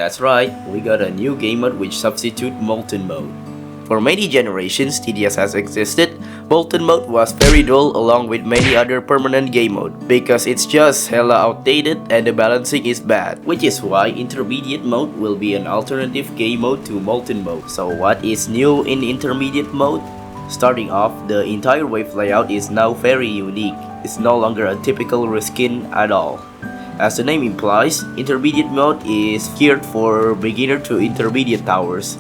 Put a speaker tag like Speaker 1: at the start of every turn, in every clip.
Speaker 1: That's right, we got a new game mode which substitutes Molten Mode. For many generations TDS has existed, Molten Mode was very dull along with many other permanent game mode because it's just hella outdated and the balancing is bad, which is why Intermediate Mode will be an alternative game mode to Molten Mode. So what is new in Intermediate Mode? Starting off, the entire wave layout is now very unique. It's no longer a typical reskin at all. As the name implies, Intermediate Mode is geared for beginner to intermediate towers.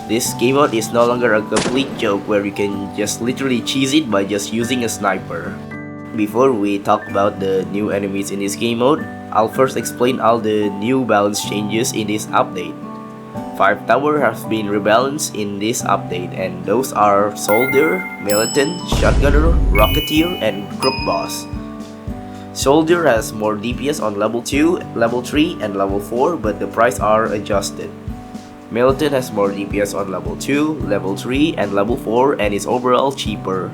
Speaker 1: This game mode is no longer a complete joke where you can just literally cheese it by just using a sniper. Before we talk about the new enemies in this game mode, I'll first explain all the new balance changes in this update. 5 towers have been rebalanced in this update, and those are Soldier, Militant, Shotgunner, Rocketeer, and Crook Boss. Soldier has more DPS on level 2, level 3, and level 4, but the price are adjusted. Militant has more DPS on level 2, level 3, and level 4 and is overall cheaper.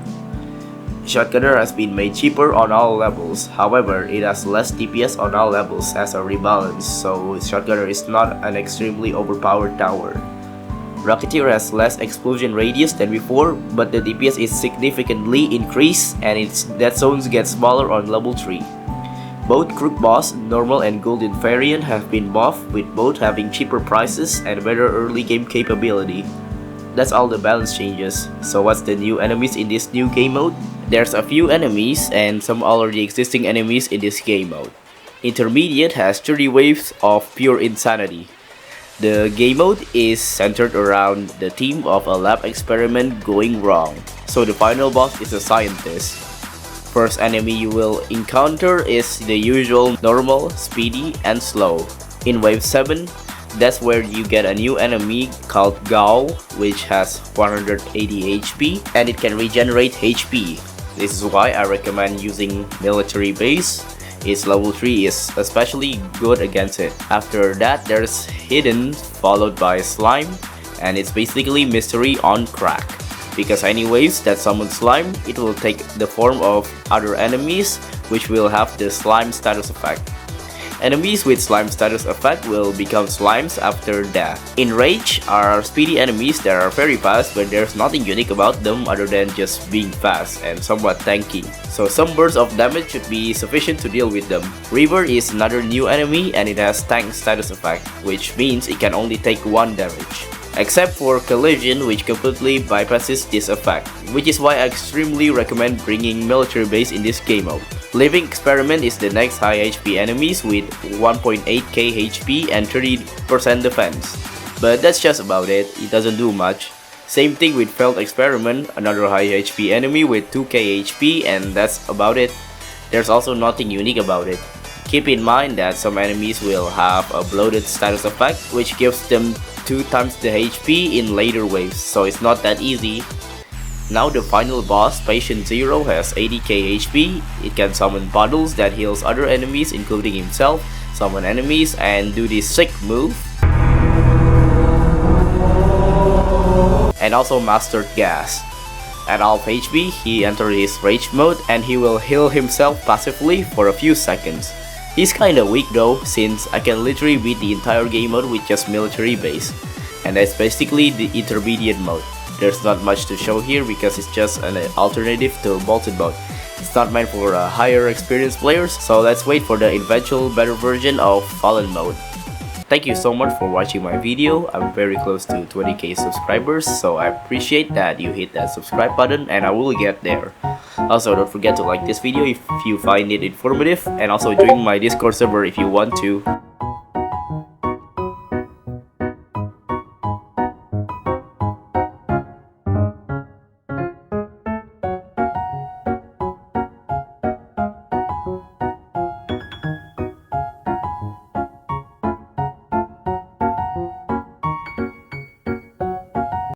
Speaker 1: Shotgunner has been made cheaper on all levels, however it has less DPS on all levels as a rebalance, so Shotgunner is not an extremely overpowered tower. Rocketeer has less explosion radius than before, but the DPS is significantly increased and its death zones get smaller on level 3. Both Crook Boss, Normal and Golden variant have been buffed, with both having cheaper prices and better early game capability. That's all the balance changes. So what's the new enemies in this new game mode? There's a few enemies and some already existing enemies in this game mode. Intermediate has 30 waves of pure insanity. The game mode is centered around the theme of a lab experiment going wrong, so the final boss is a scientist. First enemy you will encounter is the usual normal, speedy, and slow. In wave 7, that's where you get a new enemy called Gao, which has 180 HP and it can regenerate HP. This is why I recommend using military base. Its level 3 is especially good against it. After that there's Hidden, followed by Slime, and it's basically mystery on crack. Because any waves that summon slime, it will take the form of other enemies which will have the slime status effect. Enemies with slime status effect will become slimes after death. In Rage are speedy enemies that are very fast, but there's nothing unique about them other than just being fast and somewhat tanky, so some bursts of damage should be sufficient to deal with them. River is another new enemy and it has tank status effect, which means it can only take 1 damage. Except for Collision, which completely bypasses this effect, which is why I extremely recommend bringing military base in this game mode. Living Experiment is the next high HP enemies with 1.8k HP and 30% defense. But that's just about it, it doesn't do much. Same thing with Failed Experiment, another high HP enemy with 2k HP, and that's about it. There's also nothing unique about it. Keep in mind that some enemies will have a bloated status effect, which gives them 2 times the HP in later waves, so it's not that easy. Now the final boss, Patient Zero, has 80k HP. It can summon puddles that heals other enemies including himself, summon enemies, and do this sick move. And also mastered gas. At half HP, he enters his rage mode and he will heal himself passively for a few seconds. He's kinda weak though, since I can literally beat the entire game mode with just military base. And that's basically the intermediate mode. There's not much to show here because it's just an alternative to Molten Mode. It's not meant for higher experienced players, so let's wait for the eventual better version of Fallen Mode. Thank you so much for watching my video. I'm very close to 20k subscribers, so I appreciate that you hit that subscribe button and I will get there. Also, don't forget to like this video if you find it informative, and also join my Discord server if you want to.